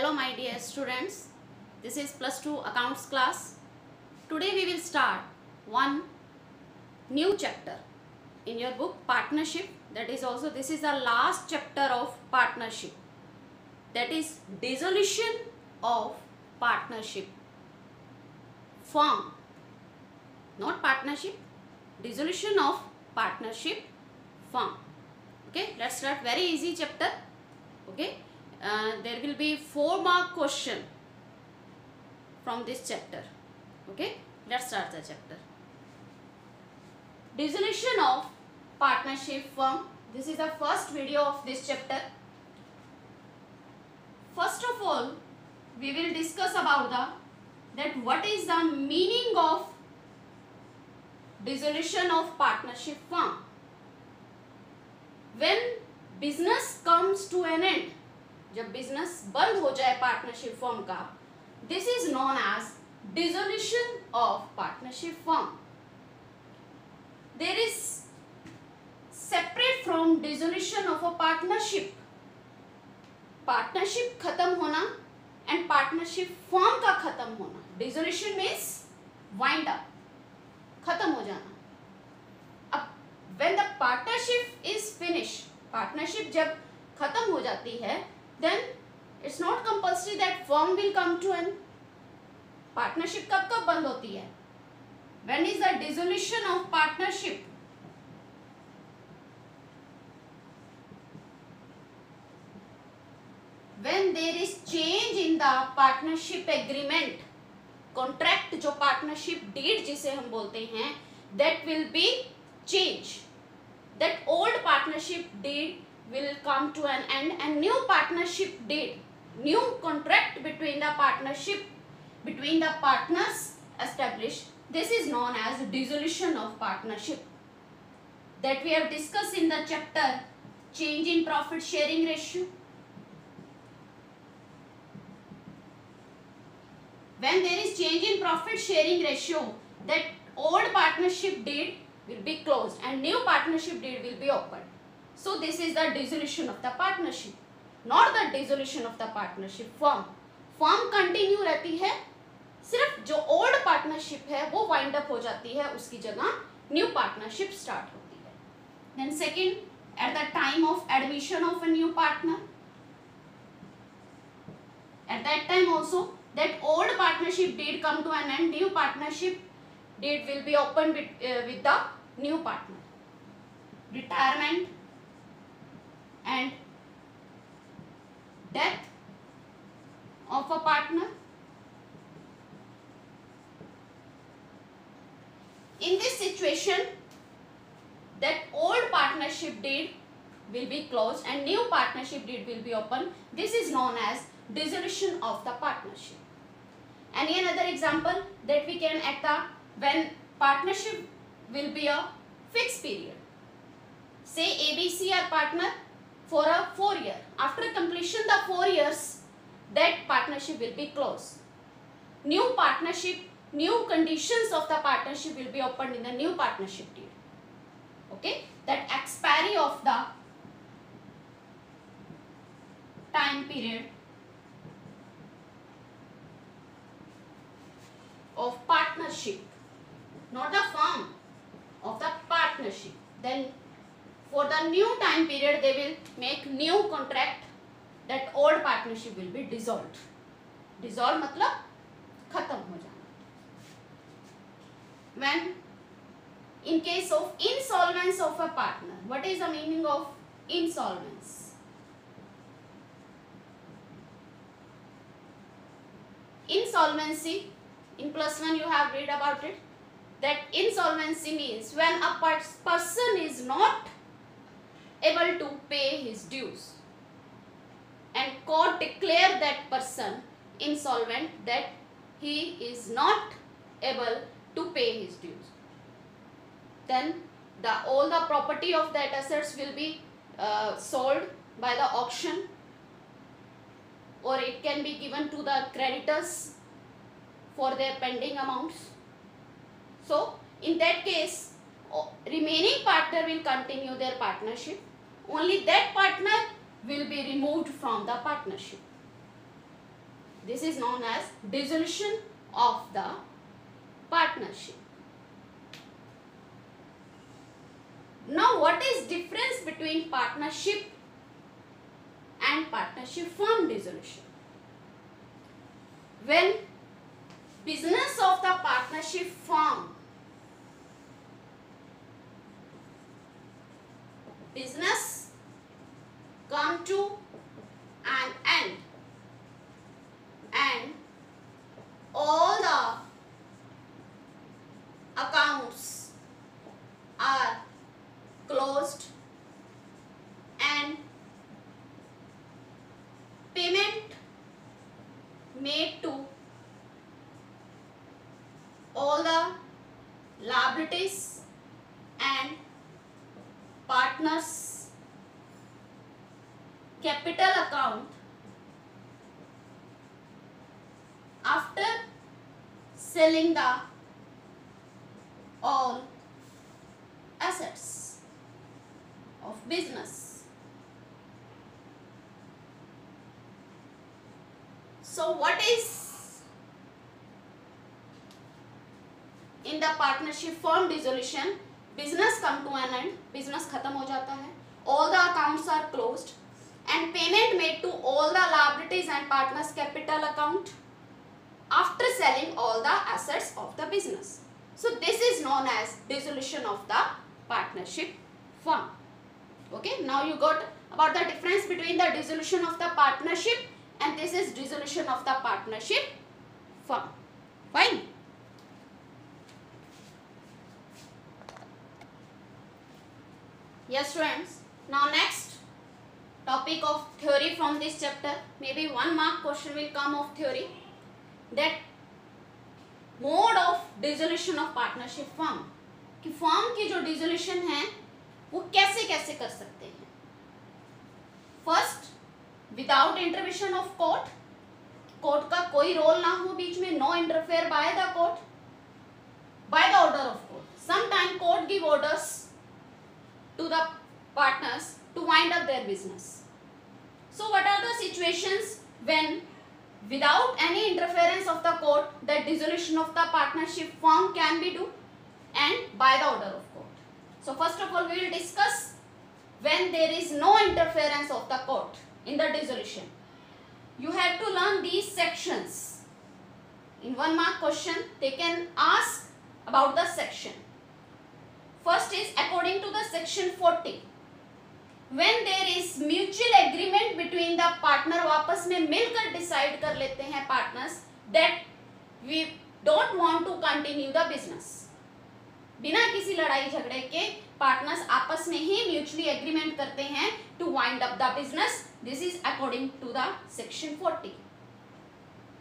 Hello my dear students, this is plus 2 accounts class. Today we will start one new chapter in your book partnership. That is also, this is the last chapter of partnership, that is dissolution of partnership firm, not partnership, dissolution of partnership firm. Okay, let's start. Very easy chapter. Okay, there will be 4 mark question from this chapter. Okay, let's start the chapter. Dissolution of partnership firm. This is the first video of this chapter. First of all, we will discuss about that what is the meaning of dissolution of partnership firm. When business comes to an end, जब business बंद हो जाए partnership firm का, this is known as dissolution of partnership firm. There is separate from dissolution of a partnership. Partnership खत्म होना and partnership firm का खत्म होना. डिसोल्यूशन मीन्स वाइंड अप, खत्म हो जाना. अब when the partnership is finish, partnership जब खत्म हो जाती है, then it's not compulsory that firm will come to an. partnership कब बंद होती है? when is the dissolution of partnership? when there is change in the partnership agreement. contract जो partnership deed जिसे हम बोलते हैं, that will be change. that old partnership deed will come to an end and new partnership deed, new contract between the partnership, between the partners established. This is known as dissolution of partnership, that we have discussed in the chapter change in profit sharing ratio. When there is change in profit sharing ratio, that old partnership deed will be closed and new partnership deed will be opened. So this is the dissolution of the partnership, not the dissolution of the partnership firm. firm continue रहती है, सिर्फ जो old partnership है वो wind up हो जाती है, उसकी जगह new partnership start होती है. Then second, at the time of admission of a new partner, at that time also that old partnership deed come to an end, new partnership deed will be opened with the new partner. Retirement and death of a partner. In this situation, that old partnership deed will be closed and new partnership deed will be opened. This is known as dissolution of the partnership. Any another example that we can act when partnership will be a fixed period. Say ABC are partner for a 4 year. After completion the 4 years, that partnership will be closed. New partnership, new conditions of the partnership will be opened in the new partnership deed. Okay, that expiry of the time period of partnership, not the firm, of the partnership. Then for the new time period they will make new contract, that old partnership will be dissolved. dissolve मतलब खत्म हो जाना. When in case of insolvency of a partner, what is the meaning of insolvency? Insolvency, in +1 you have read about it, that insolvency means when a person is not able to pay his dues and court declare that person insolvent, that he is not able to pay his dues. Then all the property of that assets will be sold by the auction, or it can be given to the creditors for their pending amounts. So in that case, remaining partner will continue their partnership. Only that partner will be removed from the partnership. This is known as dissolution of the partnership. Now, what is difference between partnership and partnership firm dissolution? When business of the partnership firm, business come to an end and all the accounts are closed and payment made to all the liabilities and partners capital account after selling the all assets of business. So what is in the partnership firm dissolution? Business come to an end, business खत्म हो जाता है, all the accounts are closed and payment made to all the liabilities and partners capital account after selling all the assets of the business. So this is known as dissolution of the partnership firm. Okay, now you got about the difference between the dissolution of the partnership and this is dissolution of the partnership firm. Fine. Yes students, now next topic of theory from this chapter, maybe 1 mark question will come of theory, that mode of dissolution of partnership firm, कि firm की जो dissolution है वो कैसे कैसे कर सकते हैं. First, without intervention of court, court का कोई रोल ना हो बीच में, no interfere by the court, by the order of court. Sometime court give orders to the partners to wind up their business. So what are the situations when without any interference of the court that dissolution of the partnership firm can be do and by the order of court. So first of all we will discuss when there is no interference of the court in the dissolution. You have to learn these sections. In 1 mark question they can ask about the section. First is according to the section 40. When there is mutual agreement between the partner, आपस में मिलकर decide कर लेते हैं partners that we don't want to continue the business. बिना किसी लड़ाई झगड़े के partners आपस में ही mutually agreement करते हैं to wind up the business. This is according to the section 40.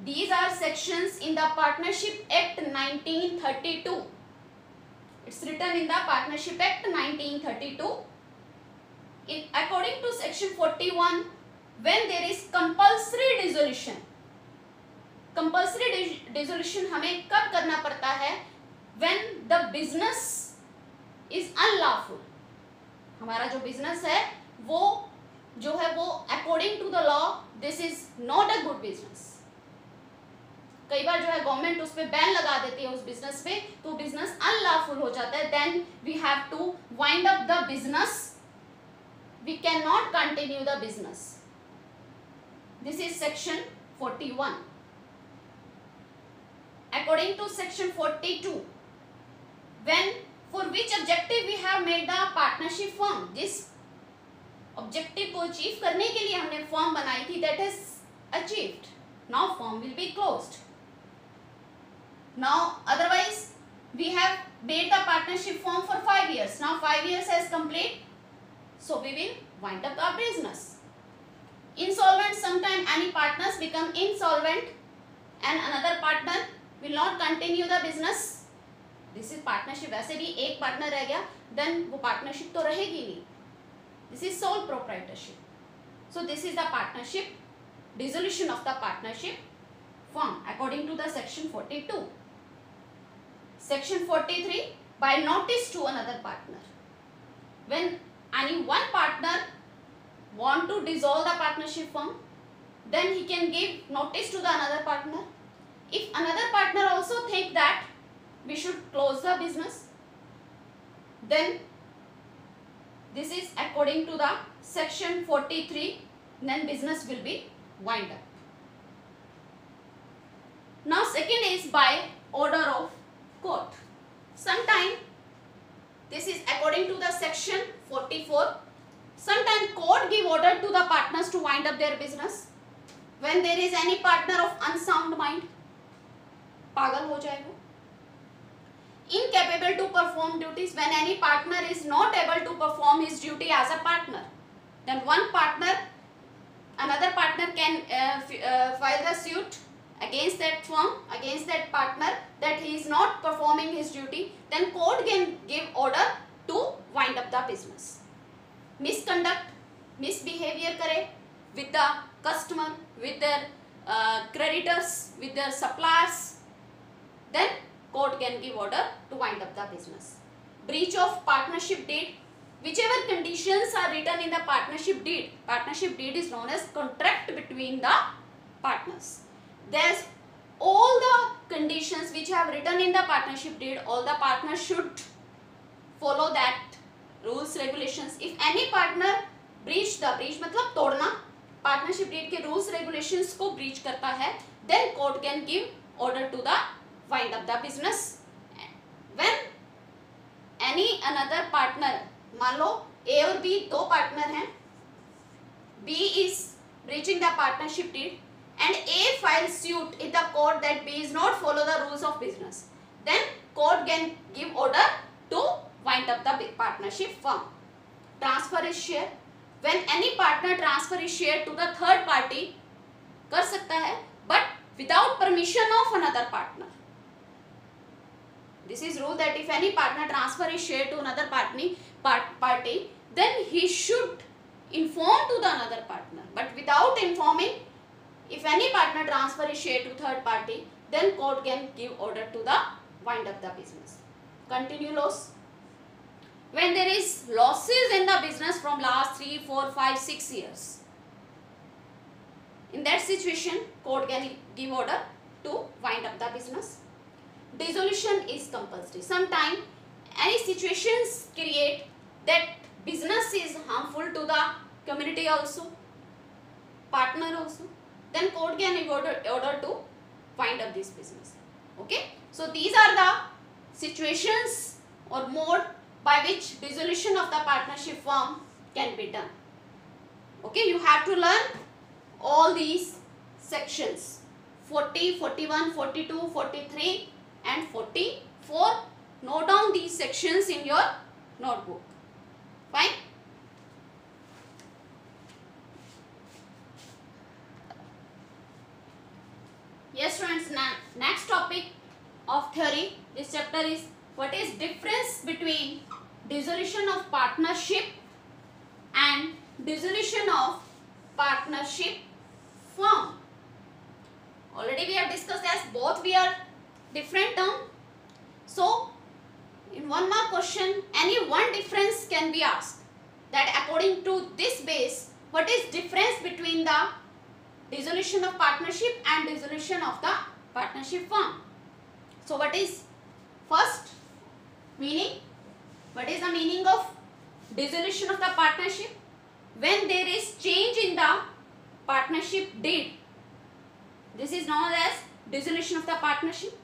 These are sections in the Partnership Act 1932. It's written in the Partnership Act 1932. According to section 41, when there is compulsory dissolution, compulsory dissolution हमें कब करना पड़ता है? When the business is unlawful. हमारा जो business है वो जो है वो according to the law this is not a good business. कई बार जो है गवर्नमेंट उस पर बैन लगा देती है उस बिजनेस पे, तो बिजनेस अनलॉफुल हो जाता है. Then we have to wind up the business, we can not continue the business. This is section 41. According to section 42, when for which objective we have made the partnership firm, जिस objective को achieve करने के लिए हमने फर्म बनाई थी, that is achieved, now firm will be closed. Now otherwise we have made the partnership firm for 5 years. Now 5 years has complete, so we will wind up our business. Insolvent, sometime any partners become insolvent and another partner will not continue the business. This is partnership. वैसे भी एक partner रह गया, then वो partnership तो रहेगी नहीं. This is sole proprietorship. So this is the partnership, dissolution of the partnership firm according to the section 42. Section 43, by notice to another partner. When any one partner want to dissolve the partnership firm, then he can give notice to the another partner. If another partner also think that we should close the business, then this is according to the section 43, then business will be wind up. Now second is by order of court. Sometime this is according to the section 44. Sometime court give order to the partners to wind up their business. When there is any partner of unsound mind, पागल हो जाए वो. Incapable to perform duties. When any partner is not able to perform his duty as a partner, then another partner can file the suit against that firm, against that partner, that he is not performing his duty. Then court can give order to wind up the business. Misconduct, misbehavior करे with the customer, with their creditors, with their suppliers, then court can give order to wind up the business. Breach of partnership deed. Whichever conditions are written in the partnership deed is known as contract between the partners. There's all the conditions which have written in the partnership deed, all the partners should follow that rules, regulations. If any partner breach मतलब तोड़ना, partnership deed के rules, regulations को breach करता है, then court can give order to the wind up the business. When any another partner, मान लो A और B दो partner हैं, B is breaching the partnership deed and A files suit in the court that B is not follow the rules of business, then court can give order to wind up the partnership firm. Transfer is share. When any partner transfer his share to the third party कर सकता है, but without permission of another partner. This is rule that if any partner transfer his share to another party, then he should inform to the another partner. But without informing, if any partner transfer his share to third party, then court can give order to the wind up the business. Continue loss. When there is losses in the business from last 3, 4, 5, 6 years, in that situation, court can give order to wind up the business. Dissolution is compulsory. Sometimes any situations create that business is harmful to the community also, partner also, then court can give order to wind up this business. Okay, so these are the situations or mode by which dissolution of the partnership firm can be done. Okay, you have to learn all these sections 40, 41, 42, 43 and 44. Note down these sections in your notebook. Fine. Yes students, next topic of theory, this chapter is what is difference between dissolution of partnership and dissolution of partnership firm. Already we have discussed as both we are different term. So in one mark question, any one difference can be asked, that according to this base, what is difference between the dissolution of partnership and dissolution of the partnership firm. So what is first meaning? What is the meaning of dissolution of the partnership? When there is change in the partnership deed, this is known as dissolution of the partnership.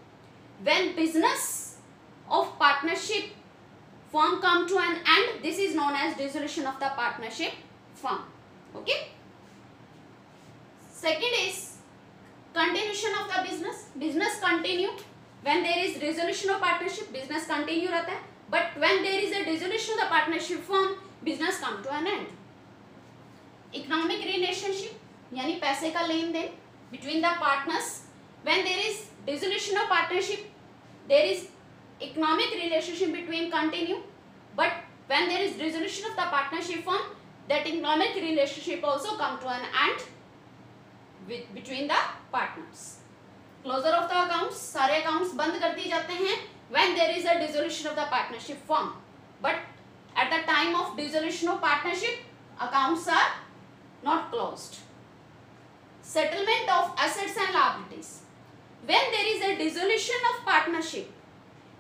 When business of partnership firm come to an end, this is known as dissolution of the partnership firm. Okay. Second is continuation of the business. Business continue. When there is dissolution of partnership, business continue रहता है. But when there is a dissolution of the partnership firm, business come to an end. Economic relationship यानी पैसे का लेन then between the partners. When there is dissolution of partnership, there is economic relationship between continue. But when there is dissolution of the partnership firm, that economic relationship also come to an end between the partners. Closure of the accounts, सारे accounts बंद कर दिए जाते हैं when there is a dissolution of the partnership firm. But at the time of dissolution of partnership, accounts are not closed. settlement of assets and liabilities. When there is a dissolution of partnership,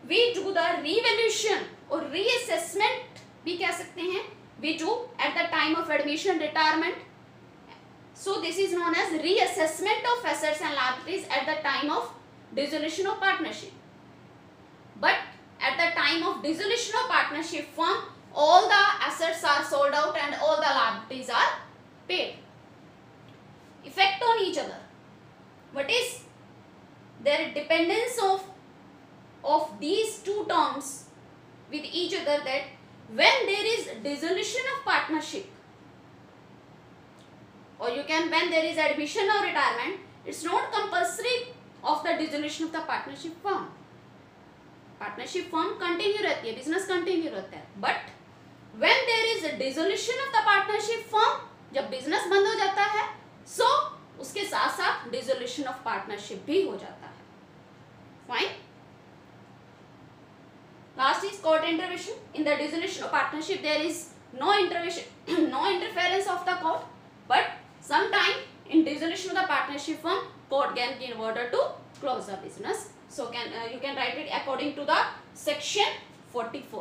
we do the revaluation or reassessment भी कह सकते हैं, we do at the time of admission, retirement. So this is known as reassessment of assets and liabilities at the time of dissolution of partnership. But at the time of dissolution of partnership firm, all the assets are sold out and all the liabilities are paid. Effect on each other. What is their dependence of these two terms with each other, that when there is dissolution of partnership, or you can when there is admission or retirement, it's not compulsory of the dissolution of the partnership firm. Partnership firm continue रहती है, business continue रहता है, but when there is dissolution of the partnership firm, जब business बंद हो जाता है, सो उसके साथ साथ डिसोल्यूशन ऑफ पार्टनरशिप भी हो जाता है. Fine. Last is court intervention. In the dissolution of partnership there is no intervention, no interference of the court, but sometime in dissolution of the partnership firm, court can give order to close the business. So you can write it according to the section 44.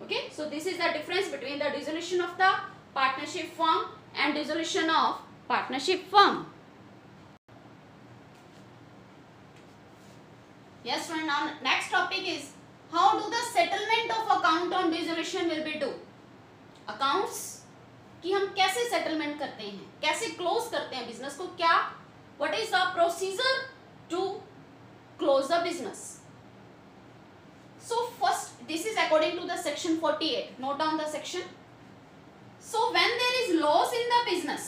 Okay, so this is the difference between the dissolution of the partnership firm and dissolution of partnership firm. Yes, friend. Now next topic is how do the settlement of account on dissolution will be do. Accounts कि हम कैसे settlement करते हैं, कैसे close करते हैं business को, क्या what is the procedure to close the business. So first this is according to the section 48. Note down the section. So when there is loss in the business,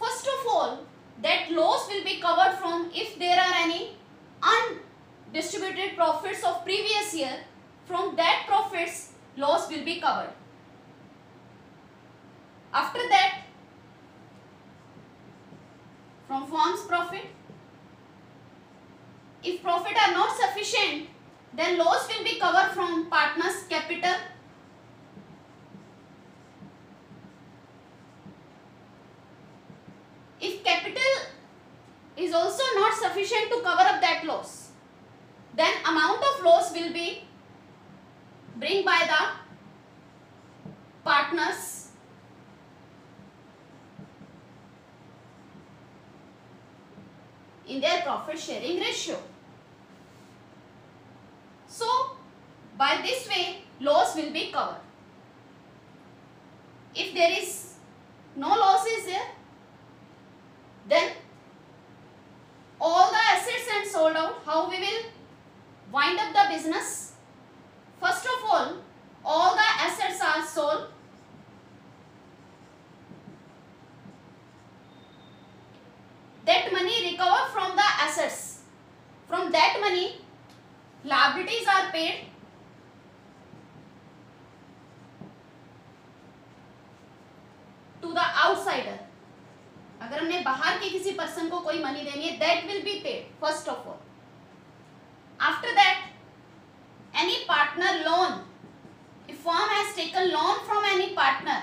first of all that loss will be covered from if there are any undistributed profits of previous year, from that profits loss will be covered. After that, from firm's profit, if profit are not sufficient, then loss will be covered from partners' capital. If capital is also not sufficient to cover up that loss, then amount of loss will be bring by the partners in their profit sharing ratio. So by this way loss will be covered. If there is no loss is there, then all the assets and sold out, how we will wind up the business. First of all the assets are sold. That money recovered from the assets. From that money, liabilities are paid. To the outsider. अगर हमने बाहर के किसी person को कोई money देनी है, that will be paid first of all. After that, any partner loan, if firm has taken loan from any partner,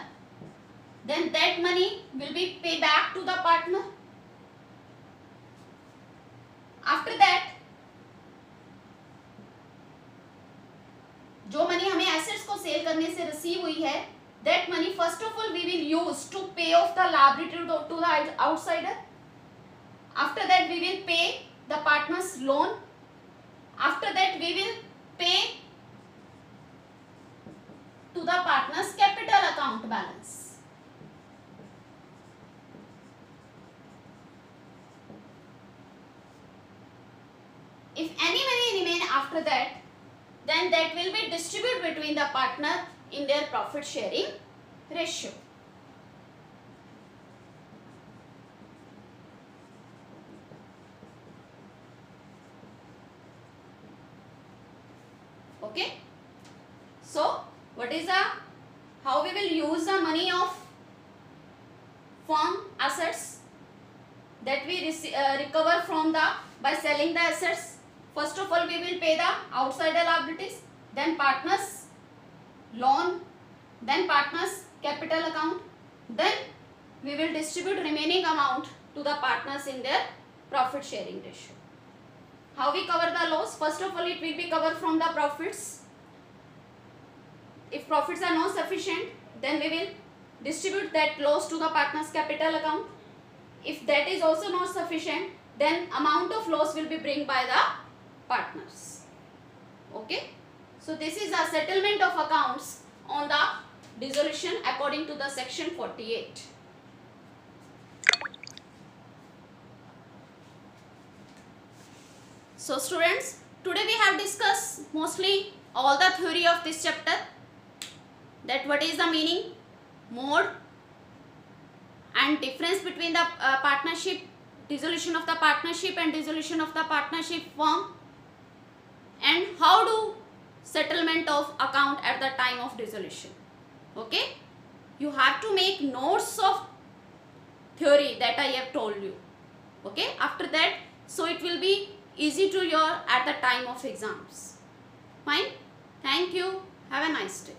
then that money will be paid back to the partner. After that, जो money हमें assets को cell करने से receive हुई है, that money first of all we will use to pay off the liability to the outsider. After that we will pay the partner's loan. After that we will pay to the partner's capital account balance. If any money remain after that, then that will be distributed between the partner in their profit sharing ratio. Okay, so what is the how we will use the money of firm assets that we recover from the by selling the assets. First of all we will pay the outsider liabilities, then partners loan, then partners capital account. then we will distribute remaining amount to the partners in their profit sharing ratio. How we cover the loss? First of all, it will be covered from the profits. If profits are not sufficient, then we will distribute that loss to the partners capital account. If that is also not sufficient, then amount of loss will be bring by the partners. Okay. So this is a settlement of accounts on the dissolution according to the section 48. So students, today we have discussed mostly all the theory of this chapter, that what is the meaning, mode and difference between the partnership, dissolution of the partnership and dissolution of the partnership firm, and how do settlement of account at the time of dissolution. Okay, you have to make notes of theory that I have told you. Okay, after that, so it will be easy to your at the time of exams. Fine. Thank you. Have a nice day.